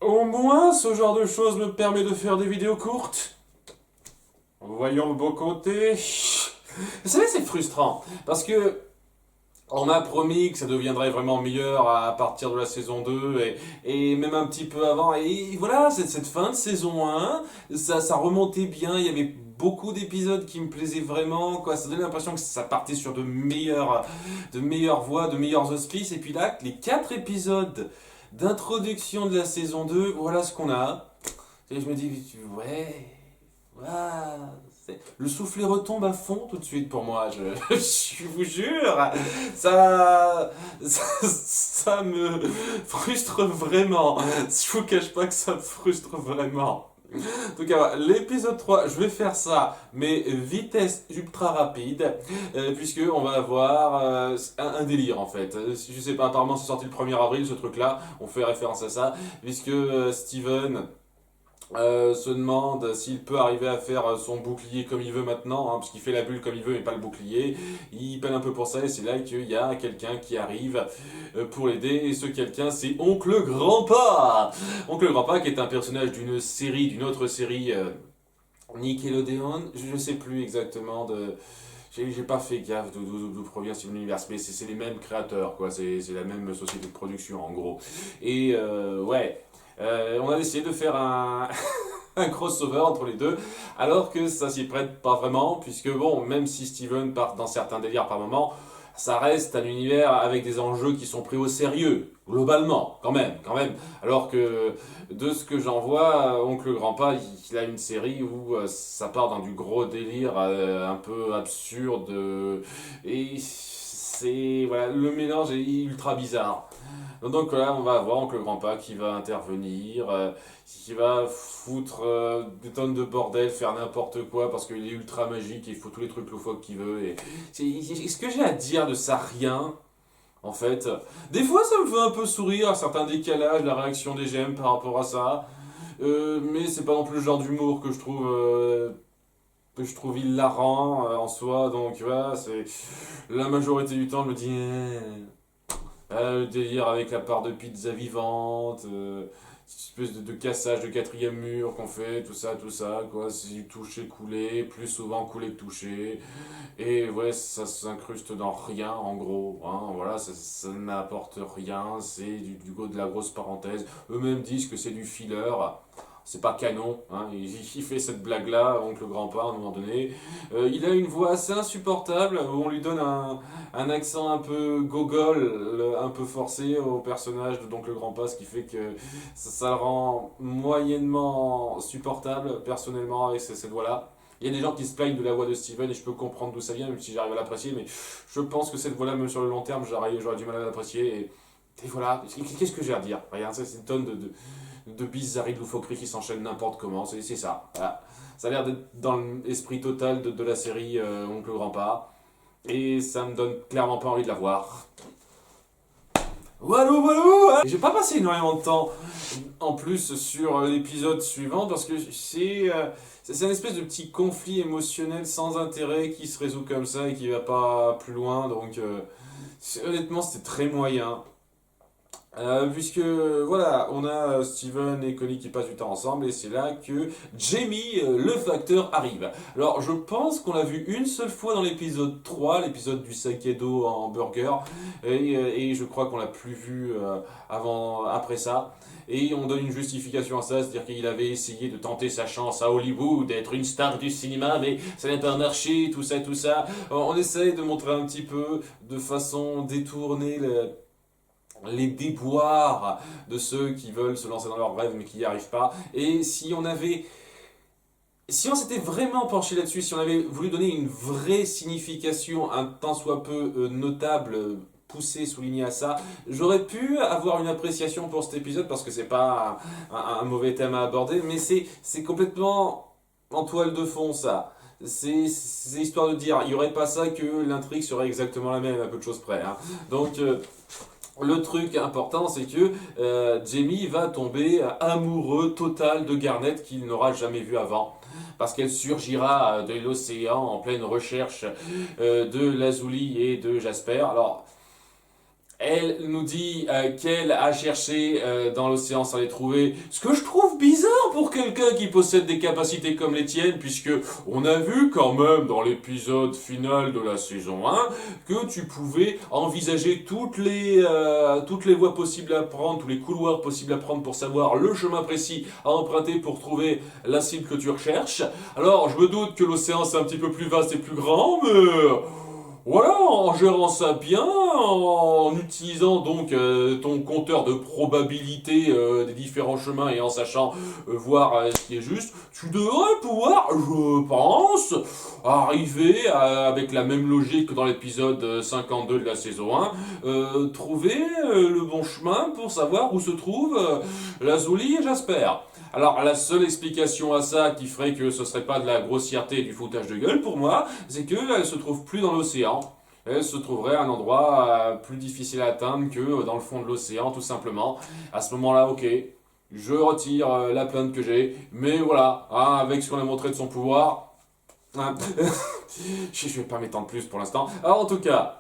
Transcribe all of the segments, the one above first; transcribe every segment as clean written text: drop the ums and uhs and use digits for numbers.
Au moins, ce genre de choses me permet de faire des vidéos courtes. Voyons le beau côté. Vous savez, c'est frustrant. Parce que on m'a promis que ça deviendrait vraiment meilleur à partir de la saison 2 et même un petit peu avant. Et voilà, cette fin de saison 1, ça remontait bien. Il y avait beaucoup d'épisodes qui me plaisaient vraiment. Quoi. Ça donnait l'impression que ça partait sur de meilleures voies, de meilleurs auspices. Et puis là, les 4 épisodes d'introduction de la saison 2, voilà ce qu'on a. Et je me dis, ouais, ah, le soufflet retombe à fond tout de suite pour moi, je vous jure. Ça me frustre vraiment. Je vous cache pas que ça me frustre vraiment. En tout cas, l'épisode 3, je vais faire ça, mais vitesse ultra rapide, puisque on va avoir un délire en fait. Je sais pas, apparemment c'est sorti le 1er avril ce truc-là, on fait référence à ça, puisque Steven se demande s'il peut arriver à faire son bouclier comme il veut maintenant, hein, parce qu'il fait la bulle comme il veut mais pas le bouclier. Il peine un peu pour ça et c'est là qu'il y a quelqu'un qui arrive pour l'aider. Et ce quelqu'un, c'est Oncle Grandpa. Oncle Grandpa qui est un personnage d'une autre série Nickelodeon. Je ne sais plus exactement de... J'ai pas fait gaffe d'où provient Steven Universe, mais c'est les mêmes créateurs, quoi. C'est la même société de production, en gros. Et ouais, on a essayé de faire un crossover entre les deux, alors que ça s'y prête pas vraiment, puisque bon, même si Steven part dans certains délires par moment, ça reste un univers avec des enjeux qui sont pris au sérieux, globalement, quand même. Alors que de ce que j'en vois, Oncle Grandpa, il a une série où ça part dans du gros délire un peu absurde, et c'est voilà, le mélange est ultra bizarre. Donc là, on va avoir Oncle Grandpa qui va intervenir, qui va foutre des tonnes de bordel, faire n'importe quoi parce qu'il est ultra magique et il faut tous les trucs loufoques qu'il veut. Et ce que j'ai à dire de ça? Rien. En fait, des fois ça me fait un peu sourire, certains décalages, la réaction des GM par rapport à ça. Mais c'est pas non plus le genre d'humour que je trouve hilarant en soi. Donc voilà, c'est la majorité du temps je me dis le délire avec la part de pizza vivante, cette espèce de cassage de quatrième mur qu'on fait, tout ça, quoi. C'est du toucher coulé, plus souvent coulé que touché. Et ouais, ça s'incruste dans rien, en gros. Hein, voilà, ça n'apporte rien, c'est de la grosse parenthèse. Eux-mêmes disent que c'est du filler. C'est pas canon, hein. Il fait cette blague-là, Oncle Grandpa, à un moment donné. Il a une voix assez insupportable, où on lui donne un accent un peu gogol, un peu forcé au personnage de Oncle Grandpa, ce qui fait que ça le rend moyennement supportable, personnellement, avec cette voix-là. Il y a des gens qui se plaignent de la voix de Steven et je peux comprendre d'où ça vient, même si j'arrive à l'apprécier, mais je pense que cette voix-là, même sur le long terme, j'aurais du mal à l'apprécier. Et voilà, qu'est-ce que j'ai à dire? Regarde, c'est une tonne de bizarreries, de loufoqueries qui s'enchaînent n'importe comment, c'est ça. Voilà. Ça a l'air d'être dans l'esprit total de la série Oncle Grandpa, et ça me donne clairement pas envie de la voir. Walou, walou, hein. J'ai pas passé énormément de temps en plus sur l'épisode suivant parce que c'est un espèce de petit conflit émotionnel sans intérêt qui se résout comme ça et qui va pas plus loin. Donc honnêtement, c'était très moyen. Puisque voilà, on a Steven et Connie qui passent du temps ensemble et c'est là que Jamie, le facteur, arrive. Alors je pense qu'on l'a vu une seule fois dans l'épisode 3, l'épisode du sac à dos en burger, et je crois qu'on l'a plus vu après ça. Et on donne une justification à ça, c'est-à-dire qu'il avait essayé de tenter sa chance à Hollywood, d'être une star du cinéma, mais ça n'a pas marché, tout ça, tout ça. On essaye de montrer un petit peu de façon détournée les déboires de ceux qui veulent se lancer dans leurs rêves mais qui n'y arrivent pas. Et si on s'était vraiment penché là-dessus, si on avait voulu donner une vraie signification, un tant soit peu notable, poussée, soulignée à ça, j'aurais pu avoir une appréciation pour cet épisode parce que c'est pas un mauvais thème à aborder, mais c'est complètement en toile de fond ça. C'est histoire de dire, il n'y aurait pas ça que l'intrigue serait exactement la même à peu de choses près. Hein. Donc le truc important, c'est que Jamie va tomber amoureux total de Garnet qu'il n'aura jamais vu avant. Parce qu'elle surgira de l'océan en pleine recherche de Lazuli et de Jasper. Alors, Elle nous dit qu'elle a cherché dans l'océan sans les trouver. Ce que je trouve bizarre pour quelqu'un qui possède des capacités comme les tiennes, puisque on a vu quand même dans l'épisode final de la saison 1 que tu pouvais envisager toutes les voies possibles à prendre, tous les couloirs possibles à prendre pour savoir le chemin précis à emprunter pour trouver la cible que tu recherches. Alors, je me doute que l'océan c'est un petit peu plus vaste et plus grand, mais voilà, en gérant ça bien, en utilisant donc ton compteur de probabilité des différents chemins et en sachant voir ce qui est juste, tu devrais pouvoir, je pense, arriver avec la même logique que dans l'épisode 52 de la saison 1, trouver le bon chemin pour savoir où se trouve Lazuli et Jasper. Alors la seule explication à ça qui ferait que ce serait pas de la grossièreté et du foutage de gueule pour moi, c'est qu'elle se trouve plus dans l'océan. Elle se trouverait à un endroit plus difficile à atteindre que dans le fond de l'océan tout simplement. À ce moment-là, ok, je retire la plainte que j'ai, mais voilà, hein, avec ce qu'on a montré de son pouvoir, hein, je vais pas m'étendre plus pour l'instant. Alors en tout cas,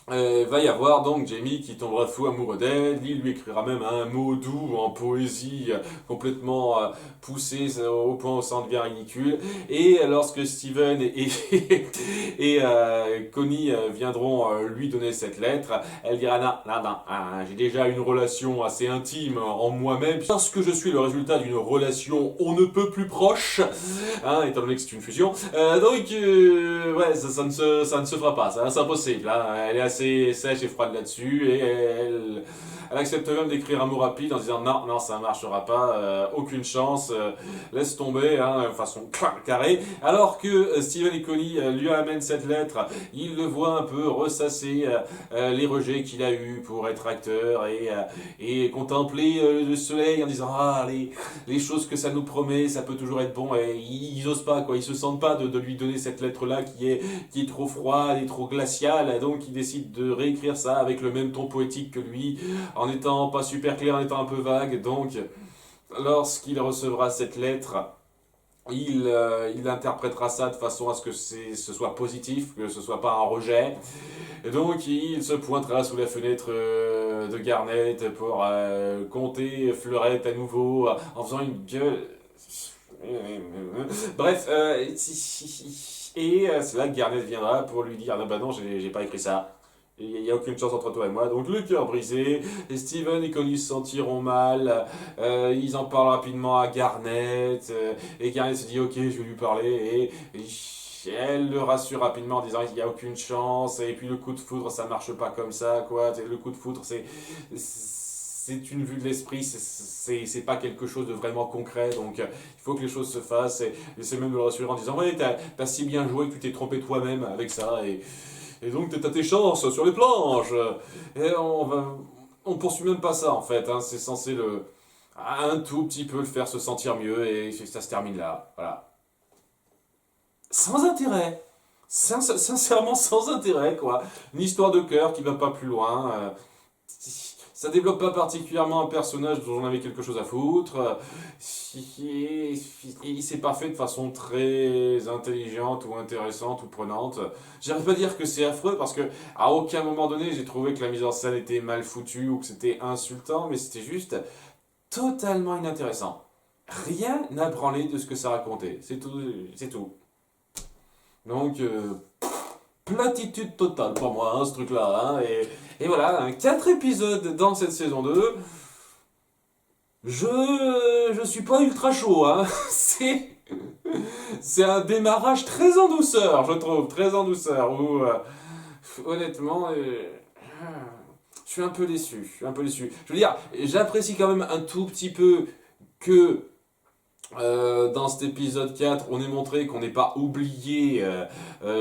va y avoir donc Jamie qui tombera fou amoureux d'elle, il lui écrira même un mot doux en poésie complètement poussé au point où ça en devient ridicule, et lorsque Steven et Connie viendront lui donner cette lettre, elle dira non, j'ai déjà une relation assez intime en moi-même, parce que je suis le résultat d'une relation on ne peut plus proche, hein, étant donné que c'est une fusion, donc ouais, ça ne se fera pas, c'est impossible, hein, elle est assez sèche et froide là-dessus, et elle accepte même d'écrire un mot rapide en disant non, ça marchera pas, aucune chance, laisse tomber, hein, façon carré. Alors que Steven et Connie lui amènent cette lettre, il le voit un peu ressasser les rejets qu'il a eu pour être acteur et contempler le soleil en disant les choses que ça nous promet, ça peut toujours être bon, et ils osent pas, quoi, ils se sentent pas de lui donner cette lettre-là qui est trop froide et trop glaciale, donc ils décident de réécrire ça avec le même ton poétique que lui, en étant pas super clair, en étant un peu vague. Donc, lorsqu'il recevra cette lettre, il interprétera ça de façon à ce que ce soit positif, que ce soit pas un rejet. Et donc, il se pointera sous la fenêtre de Garnet pour compter Fleurette à nouveau, en faisant une gueule. Bref, et c'est là que Garnet viendra pour lui dire bah non, j'ai pas écrit ça. Il n'y a aucune chance entre toi et moi, donc le cœur brisé, et Steven et Connie se sentiront mal, ils en parlent rapidement à Garnet, et Garnet se dit ok, je vais lui parler, et elle le rassure rapidement en disant il n'y a aucune chance, et puis le coup de foudre ça marche pas comme ça, quoi, le coup de foudre c'est une vue de l'esprit, c'est pas quelque chose de vraiment concret, donc il faut que les choses se fassent, et c'est même de le rassurer en disant ouais, t'as si bien joué que tu t'es trompé toi-même avec ça, et donc t'as tes chances sur les planches. Et on poursuit même pas ça en fait, hein. C'est censé un tout petit peu le faire se sentir mieux, et ça se termine là, voilà. Sans intérêt. Sincèrement sans intérêt, quoi. Une histoire de cœur qui va pas plus loin. Ça développe pas particulièrement un personnage dont j'en avais quelque chose à foutre. C'est pas fait de façon très intelligente ou intéressante ou prenante. J'arrive pas à dire que c'est affreux parce que à aucun moment donné j'ai trouvé que la mise en scène était mal foutue ou que c'était insultant, mais c'était juste totalement inintéressant. Rien n'a branlé de ce que ça racontait. C'est tout, c'est tout. Donc, platitude totale pour moi, hein, ce truc-là. Hein, et voilà, 4 épisodes dans cette saison 2. Je suis pas ultra chaud, hein. C'est un démarrage très en douceur, je trouve, très en douceur. Où, honnêtement, je suis un peu déçu. Je suis un peu déçu. Je veux dire, j'apprécie quand même un tout petit peu que dans cet épisode 4, on est montré qu'on n'est pas oublié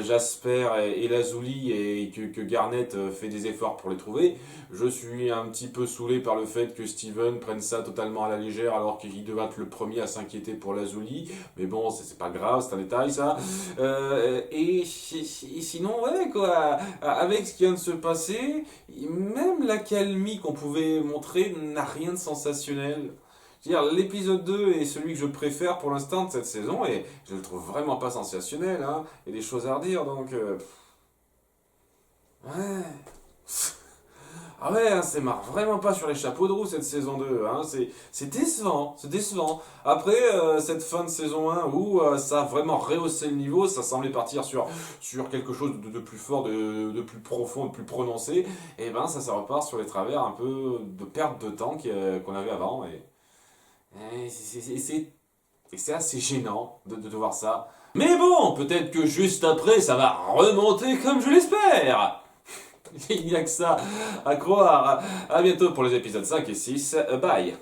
Jasper et Lazuli, et que Garnet fait des efforts pour les trouver. Je suis un petit peu saoulé par le fait que Steven prenne ça totalement à la légère alors qu'il devait être le premier à s'inquiéter pour Lazuli. Mais bon, c'est pas grave, c'est un détail ça. Et sinon, ouais, quoi, avec ce qui vient de se passer, même l'accalmie qu'on pouvait montrer n'a rien de sensationnel. Je veux dire, l'épisode 2 est celui que je préfère pour l'instant de cette saison, et je le trouve vraiment pas sensationnel, hein. Il y a des choses à redire, donc... ouais... Ah ouais, hein, c'est marre vraiment pas sur les chapeaux de roue cette saison 2, hein, c'est décevant, c'est décevant. Après cette fin de saison 1 où ça a vraiment rehaussé le niveau, ça semblait partir sur quelque chose de plus fort, de plus profond, de plus prononcé, et ben ça repart sur les travers un peu de perte de temps qu'on avait avant, et c'est assez gênant de voir ça. Mais bon, peut-être que juste après ça va remonter comme je l'espère. Il n'y a que ça à croire. À bientôt pour les épisodes 5 et 6. Bye.